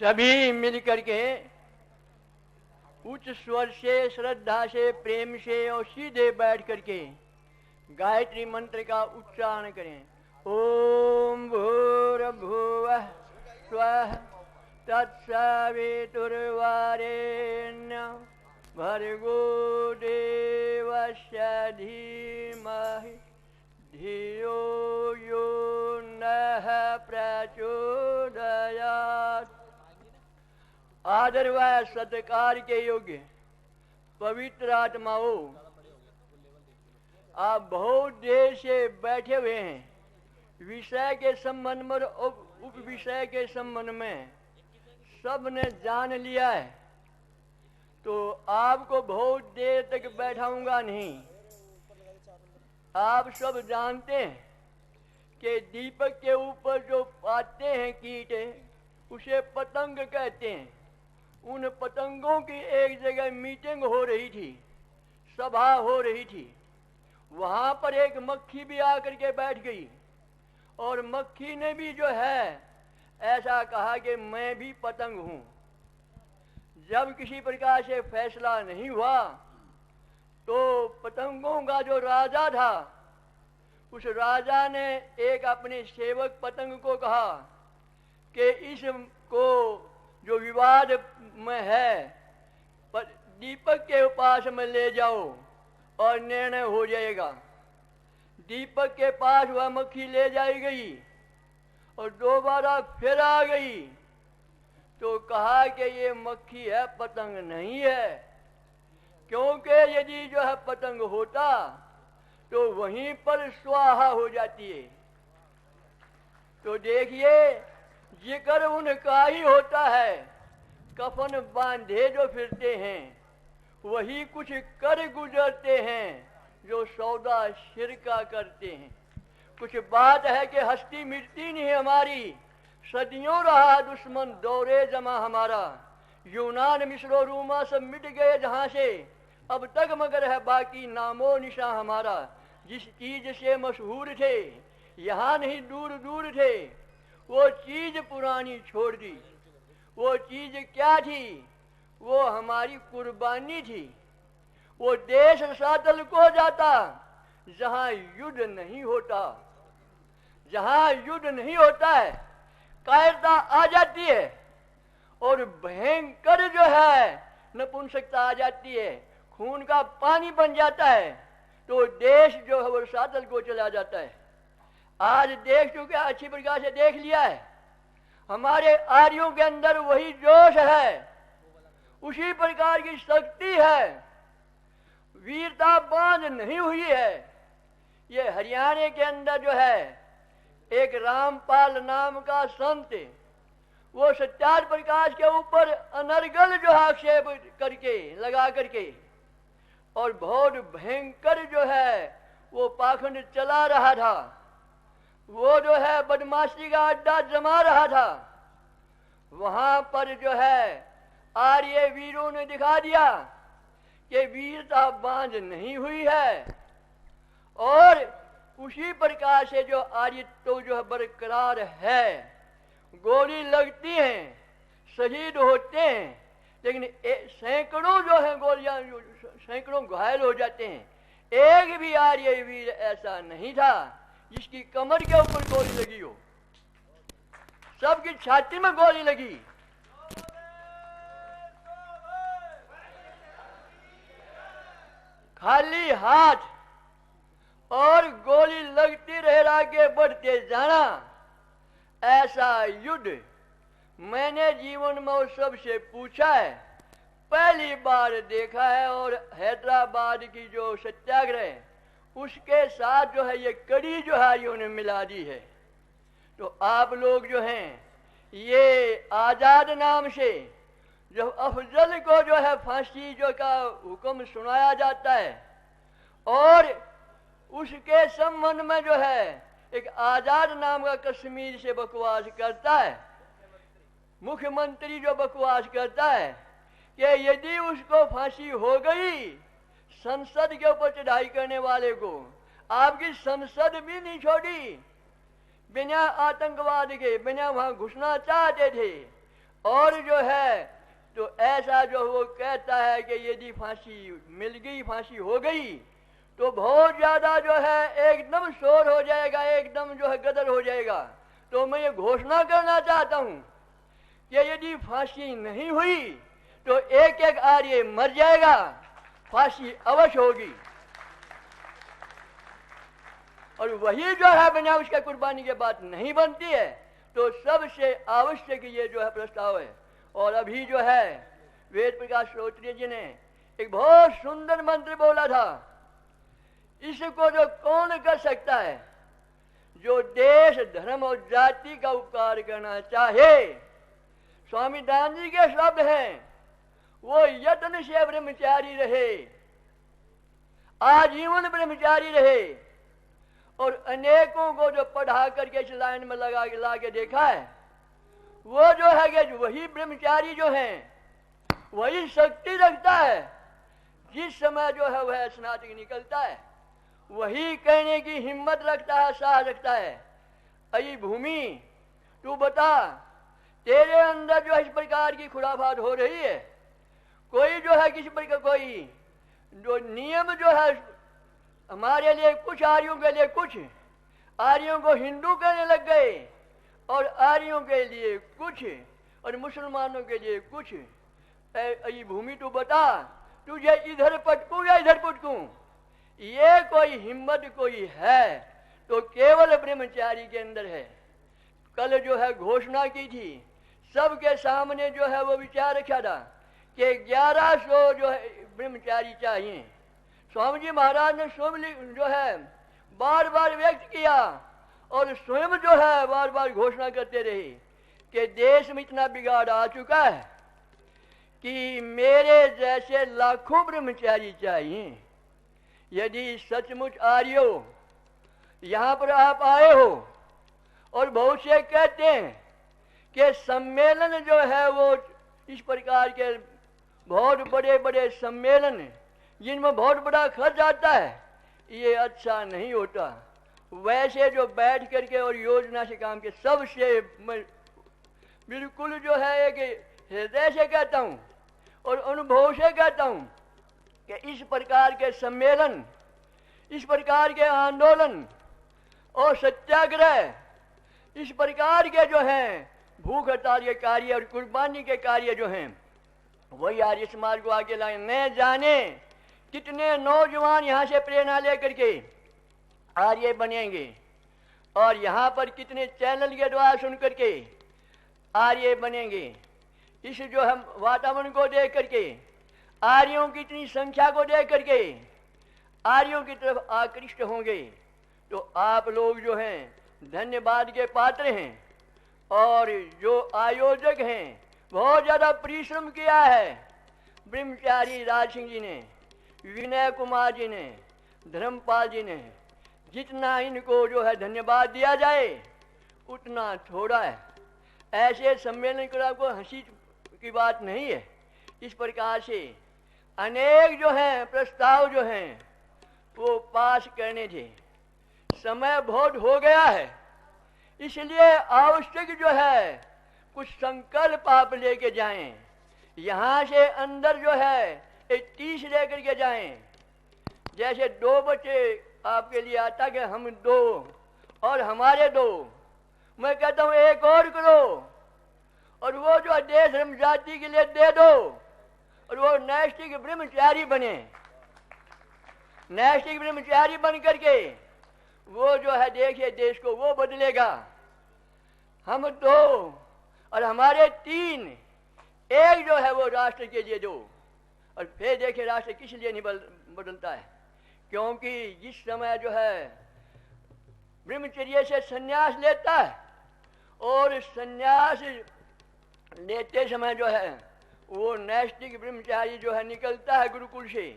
सभी मिलकर के उच्च स्वर से, श्रद्धा से, प्रेम से और सीधे बैठ करके गायत्री मंत्र का उच्चारण करें। ओम भूर्भुवः स्वः तत्सवितुर्वरेण्यं भर्गो देवस्य धीमहि धियो यो नः प्रचोदयात्। आदर व सत्कार के योग्य पवित्र आत्माओं, आप बहुत देर से बैठे हुए हैं। विषय के संबंध में और उप विषय के संबंध में सबने जान लिया है, तो आपको बहुत देर तक बैठाऊंगा नहीं। आप सब जानते हैं कि दीपक के ऊपर जो पाते हैं कीट, उसे पतंग कहते हैं। उन पतंगों की एक जगह मीटिंग हो रही थी, सभा हो रही थी। वहां पर एक मक्खी भी आकर के बैठ गई और मक्खी ने भी जो है ऐसा कहा कि मैं भी पतंग हूं। जब किसी प्रकार से फैसला नहीं हुआ तो पतंगों का जो राजा था, उस राजा ने एक अपने सेवक पतंग को कहा कि इसको जो विवाद में है दीपक के पास में ले जाओ और निर्णय हो जाएगा। दीपक के पास वह मक्खी ले जाई गई और दोबारा फिर आ गई तो कहा कि ये मक्खी है, पतंग नहीं है। क्योंकि यदि जो है पतंग होता तो वहीं पर स्वाहा हो जाती है। तो देखिए, जिक्र उनका ही होता है। कफन बांधे जो फिरते हैं वही कुछ कर गुजरते हैं जो सौदा सिर का करते हैं। कुछ बात है कि हस्ती मिटती नहीं हमारी, सदियों रहा दुश्मन दौरे जमा हमारा। यूनान मिस्र और रूमा सब मिट गए जहां से, अब तक मगर है बाकी नामो निशा हमारा। जिस चीज से मशहूर थे यहाँ नहीं दूर दूर थे, वो चीज पुरानी छोड़ दी। वो चीज क्या थी? वो हमारी कुर्बानी थी। वो देश सातल को जाता जहां युद्ध नहीं होता। जहां युद्ध नहीं होता है कायरता आ जाती है और भयंकर जो है नपुंसकता आ जाती है, खून का पानी बन जाता है, तो देश जो है वो सातल को चला जाता है। आज देख चुके, अच्छी प्रकार से देख लिया है। हमारे आर्यों के अंदर वही जोश है, उसी प्रकार की शक्ति है, वीरता बांध नहीं हुई है। ये हरियाणा के अंदर जो है एक रामपाल नाम का संत, वो सत्याग्रह प्रकाश के ऊपर अनर्गल जो आक्षेप करके लगा करके और बहुत भयंकर जो है वो पाखंड चला रहा था। वो जो है बदमाशी का अड्डा जमा रहा था। वहां पर जो है आर्य वीरों ने दिखा दिया कि वीरता बांझ नहीं हुई है और उसी प्रकार से जो आर्य तो जो है बरकरार है। गोली लगती हैं, शहीद होते हैं, लेकिन सैकड़ों जो है गोलियां, सैकड़ों घायल हो जाते हैं। एक भी आर्य वीर ऐसा नहीं था जिसकी कमर के ऊपर गोली लगी हो। सबकी छाती में गोली लगी। खाली हाथ और गोली लगती रहे, आगे बढ़ते जाना। ऐसा युद्ध मैंने जीवन में उस सबसे पूछा है, पहली बार देखा है। और हैदराबाद की जो सत्याग्रह उसके साथ जो है ये कड़ी जो है ने मिला दी है। तो आप लोग जो हैं ये आजाद नाम से जब अफजल को जो है फांसी जो का हुक्म सुनाया जाता है और उसके संबंध में जो है एक आजाद नाम का कश्मीर से बकवास करता है, मुख्यमंत्री जो बकवास करता है कि यदि उसको फांसी हो गई, संसद के ऊपर चढ़ाई करने वाले को, आपकी संसद भी नहीं छोड़ी। बिना आतंकवाद के बिना वहां घुसना चाहते थे, और जो है तो ऐसा जो वो कहता है कि यदि फांसी मिल गई, फांसी हो गई, तो बहुत ज्यादा जो है एकदम शोर हो जाएगा, एकदम जो है गदर हो जाएगा। तो मैं ये घोषणा करना चाहता हूं कि यदि फांसी नहीं हुई तो एक एक आर्य मर जाएगा, फांसी अवश्य होगी। और वही जो है बिना उसके कुर्बानी के बात नहीं बनती है। तो सबसे आवश्यक ये जो है प्रस्ताव है। और अभी जो है वेद प्रकाश श्रोत्रिय जी ने एक बहुत सुंदर मंत्र बोला था, इसको जो कौन कर सकता है? जो देश धर्म और जाति का उपकार करना चाहे। स्वामी दान जी के शब्द हैं, वो यत्न से ब्रह्मचारी रहे, आजीवन ब्रह्मचारी रहे। और अनेकों को जो पढ़ा करके इस लाइन में ला के देखा है, वो जो है कि वही ब्रह्मचारी जो है वही शक्ति रखता है। जिस समय जो है वह स्नातक निकलता है, वही कहने की हिम्मत रखता है, साहस रखता है, अई भूमि तू बता, तेरे अंदर जो है इस प्रकार की खुराफात हो रही है। कोई जो है किसी प्रकार कोई जो नियम जो है हमारे लिए कुछ, आर्यों के लिए कुछ, आर्यों को हिंदू कहने लग गए और आर्यों के लिए कुछ और मुसलमानों के लिए कुछ। ये भूमि तू बता, तुझे इधर पटकूं या इधर पटकूं? ये कोई हिम्मत कोई है तो केवल ब्रह्मचारी के अंदर है। कल जो है घोषणा की थी, सबके सामने जो है वो विचार रखा था कि 1100 जो है ब्रह्मचारी चाहिए। स्वामी जी महाराज ने स्वयं जो है बार बार व्यक्त किया और स्वयं जो है बार बार घोषणा करते रहे कि देश में इतना बिगाड़ आ चुका है कि मेरे जैसे लाखों ब्रह्मचारी चाहिए। यदि सचमुच आर्यो यहाँ पर आप आए हो, और बहुत से कहते हैं कि सम्मेलन जो है वो इस प्रकार के बहुत बड़े बड़े सम्मेलन जिनमें बहुत बड़ा खर्च आता है, ये अच्छा नहीं होता। वैसे जो बैठ करके और योजना से काम के, सबसे बिल्कुल जो है कि हृदय से कहता हूँ और अनुभव से कहता हूँ कि इस प्रकार के सम्मेलन, इस प्रकार के आंदोलन और सत्याग्रह, इस प्रकार के जो हैं भूख हड़ताल के कार्य और कुर्बानी के कार्य जो हैं, वही आर्य समाज को आगे लाए। न जाने कितने नौजवान यहाँ से प्रेरणा लेकर के आर्य बनेंगे और यहाँ पर कितने चैनल के द्वारा सुन करके आर्य बनेंगे। इस जो हम वातावरण को देख करके, आर्यों की इतनी संख्या को देख करके आर्यों की तरफ आकृष्ट होंगे। तो आप लोग जो हैं धन्यवाद के पात्र हैं। और जो आयोजक हैं बहुत ज्यादा परिश्रम किया है। ब्रह्मचारी राज सिंह जी ने, विनय कुमार जी ने, धर्मपाल जी ने, जितना इनको जो है धन्यवाद दिया जाए उतना थोड़ा है। ऐसे सम्मेलन को आपको हंसी की बात नहीं है। इस प्रकार से अनेक जो हैं प्रस्ताव जो हैं वो पास करने थे, समय बहुत हो गया है। इसलिए आवश्यक जो है कुछ संकल्प आप लेके जाएं। यहाँ से अंदर जो है एक 30 लेकर के जाएं। जैसे 2 बच्चे आपके लिए आता कि हम 2 और हमारे 2, मैं कहता हूँ एक और करो और वो जो देश धर्म जाति के लिए दे दो और वो नैष्ठिक ब्रह्मचारी बने। नैष्ठिक ब्रह्मचारी बन करके वो जो है देखिए देश को वो बदलेगा। हम 2 और हमारे 3, एक जो है वो राष्ट्र के लिए दो। और फिर देखिए राष्ट्र किस लिए नहीं बदलता है, क्योंकि जिस समय जो है ब्रह्मचर्य से संन्यास लेता है और संन्यास लेते समय जो है वो नैष्ठिक ब्रह्मचारी जो है निकलता है गुरुकुल से,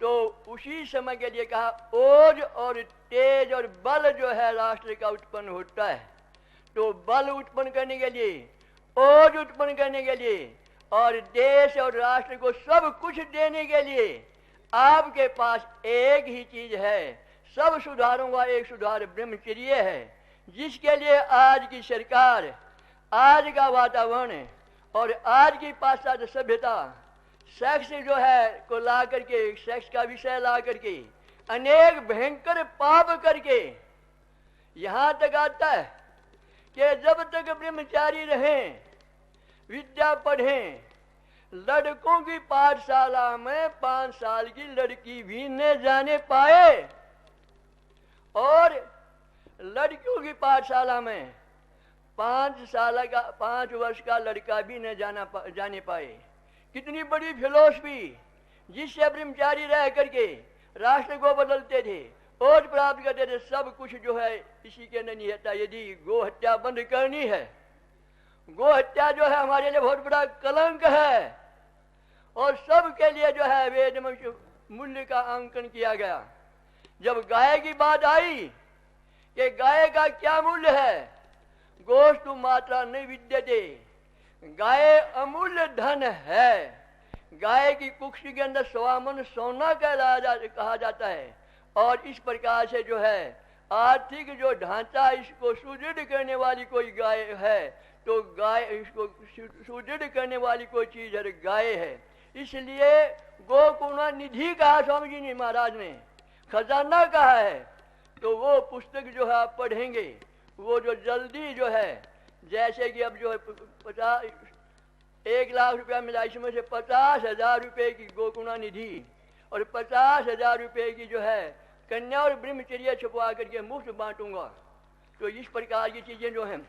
तो उसी समय के लिए कहा ओज और तेज और बल जो है राष्ट्र का उत्पन्न होता है। तो बल उत्पन्न करने के लिए, ओज उत्पन्न करने के लिए और देश और राष्ट्र को सब कुछ देने के लिए आपके पास एक ही चीज है। सब सुधारों का एक सुधार ब्रह्मचर्य है, जिसके लिए आज की सरकार, आज का वातावरण और आज की पाश्चात्य सभ्यता सेक्स जो है को ला करके, सेक्स का विषय ला करके अनेक भयंकर पाप करके यहां तक आता है कि जब तक ब्रह्मचारी रहें, विद्या पढ़ें, लड़कों की पाठशाला में 5 साल की लड़की भी न जाने पाए और लड़कियों की पाठशाला में 5 वर्ष का लड़का भी न जाने पाए। कितनी बड़ी फिलोसफी जिससे ब्रह्मचारी रह करके राष्ट्र को बदलते थे, ओज प्राप्त करते थे, सब कुछ जो है इसी के अंदर निहित है। यदि गो हत्या बंद करनी है, गो हत्या जो है हमारे लिए बहुत बड़ा कलंक है और सबके लिए जो है वेद में मूल्य का अंकन किया गया। जब गाय की बात आई कि गाय का क्या मूल्य है, गोस्तु मात्रा नहीं विद्यते, गाय अमूल्य धन है। गाय की कुक्षी के अंदर 1.25 मन सोना कहा जाता है और इस प्रकार से जो है आर्थिक जो ढांचा इसको सुदृढ़ करने वाली कोई गाय है तो गाय, इसको सुदृढ़ करने वाली कोई चीज है गाय है। इसलिए गोकुणा निधि कहा स्वामी जी ने, महाराज ने खजाना कहा है। तो वो पुस्तक जो है आप पढ़ेंगे, वो जो जल्दी जो है, जैसे कि अब जो है 1 लाख रुपया मिला, इसमें से 50,000 रुपये की गोकुणा निधि और 50,000 रुपये की जो है कन्या और ब्रह्मचर्य छुपवा करके मुफ्त बांटूंगा। तो इस प्रकार की चीजें जो हैं,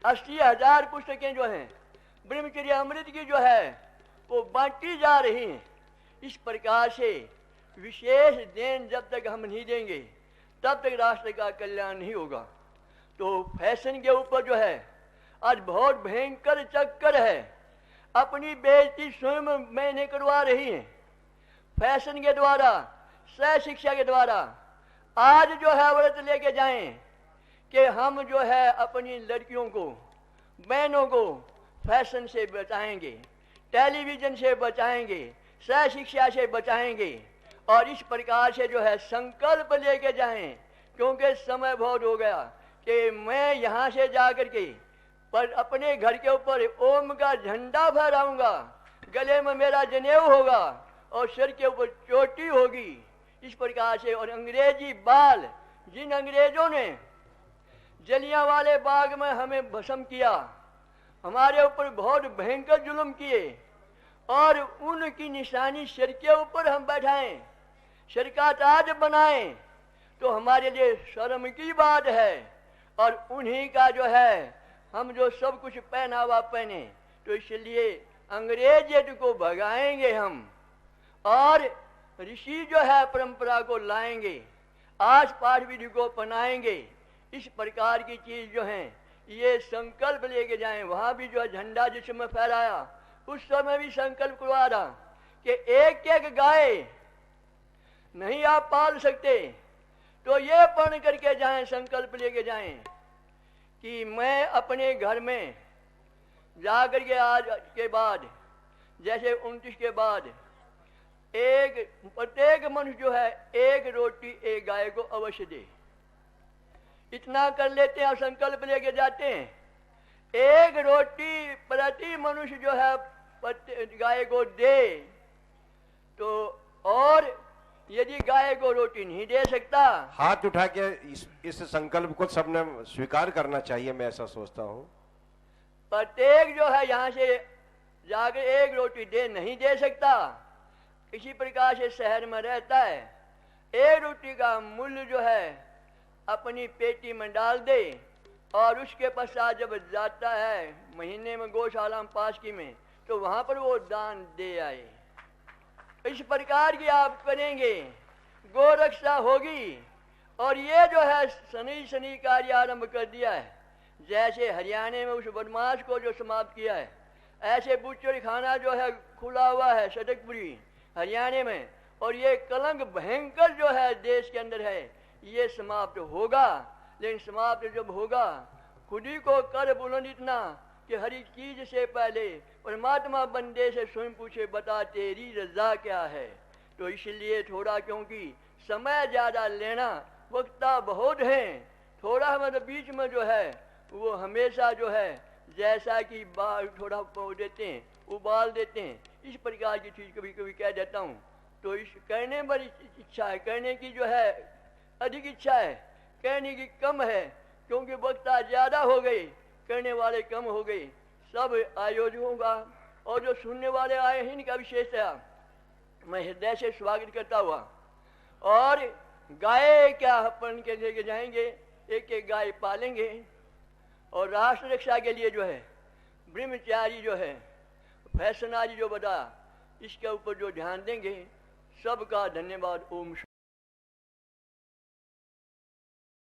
80,000 पुस्तकें जो हैं ब्रह्मचर्य अमृत की जो है वो बांटी जा रही हैं। इस प्रकार से विशेष देन जब तक हम नहीं देंगे तब तक राष्ट्र का कल्याण नहीं होगा। तो फैशन के ऊपर जो है आज बहुत भयंकर चक्कर है, अपनी बेइज्जती स्वयं मैंने करवा रही हैं फैशन के द्वारा, सह शिक्षा के द्वारा। आज जो है व्रत लेके जाएं कि हम जो है अपनी लड़कियों को, बहनों को फैशन से बचाएंगे, टेलीविजन से बचाएंगे, सह शिक्षा से बचाएंगे और इस प्रकार से जो है संकल्प लेके जाएं। क्योंकि समय बहुत हो गया कि मैं यहाँ से जाकर के पर अपने घर के ऊपर ओम का झंडा फहराऊंगा, गले में मेरा जनेऊ होगा और सिर के ऊपर चोटी होगी, इस प्रकार से। और अंग्रेजी बाल, जिन अंग्रेजों ने जलियांवाले बाग में हमें भस्म किया, हमारे ऊपर बहुत भयंकर जुल्म किए और उनकी निशानी सिर के ऊपर हम बैठाएं, सिर का ताज बनाएं, तो हमारे लिए शर्म की बात है। और उन्हीं का जो है हम जो सब कुछ पहनावा पहने, तो इसलिए अंग्रेज को भगाएंगे हम और ऋषि जो है परंपरा को लाएंगे, आज पाठ विधि को अपनाएंगे। इस प्रकार की चीज जो है ये संकल्प लेके जाएं। वहां भी जो है झंडा जिस समय फहराया उस समय भी संकल्प करवा रहा कि एक एक गाय नहीं आप पाल सकते, तो ये पढ़ करके जाएं, संकल्प लेके जाएं कि मैं अपने घर में जाकर के आज के बाद, जैसे 29 के बाद, प्रत्येक मनुष्य जो है 1 रोटी 1 गाय को अवश्य दे। इतना कर लेते हैं और संकल्प लेके जाते हैं, 1 रोटी प्रति मनुष्य जो है गाय को दे। तो और यदि गाय को रोटी नहीं दे सकता, हाथ उठा के इस संकल्प को सबने स्वीकार करना चाहिए, मैं ऐसा सोचता हूँ। प्रत्येक जो है यहाँ से जाकर 1 रोटी नहीं दे सकता, इसी प्रकार से शहर में रहता है, 1 रोटी का मूल्य जो है अपनी पेटी में डाल दे और उसके पश्चात जब जाता है महीने में गौशाला में पास की में, तो वहां पर वो दान दे आए। इस प्रकार की आप करेंगे, गो रक्षा होगी। और ये जो है शनि कार्य आरंभ कर दिया है, जैसे हरियाणा में उस बदमाश को जो समाप्त किया है, ऐसे बुच्चर खाना जो है खुला हुआ है सटकपुरी हरियाणा में, और ये कलंक भयंकर जो है देश के अंदर है, ये समाप्त होगा। लेकिन समाप्त जब होगा, खुद ही को कर बुलंद इतना कि हर एक चीज से पहले परमात्मा बंदे से स्वयं पूछे, बता तेरी रजा क्या है। तो इसलिए थोड़ा, क्योंकि समय ज्यादा लेना, वक्ता बहुत हैं, थोड़ा हमारे बीच में जो है वो हमेशा जो है जैसा कि बाल थोड़ा पो देते हैं, उबाल देते हैं, इस प्रकार की चीज़ कभी कभी कह देता हूँ। तो इस करने बड़ी इच्छा है, करने की जो है अधिक इच्छा है, कहने की कम है, क्योंकि वक्ता ज़्यादा हो गई, करने वाले कम हो गए। सब आयोजकों का और जो सुनने वाले आए हैं इनका विशेषतया मैं हृदय से स्वागत करता हुआ। और गाय क्या अपन के लेके जाएंगे, एक एक गाय पालेंगे और राष्ट्र रक्षा के लिए जो है ब्रह्मचारी जो है फैशनारी जो बता इसके ऊपर जो ध्यान देंगे। सबका धन्यवाद। ओम।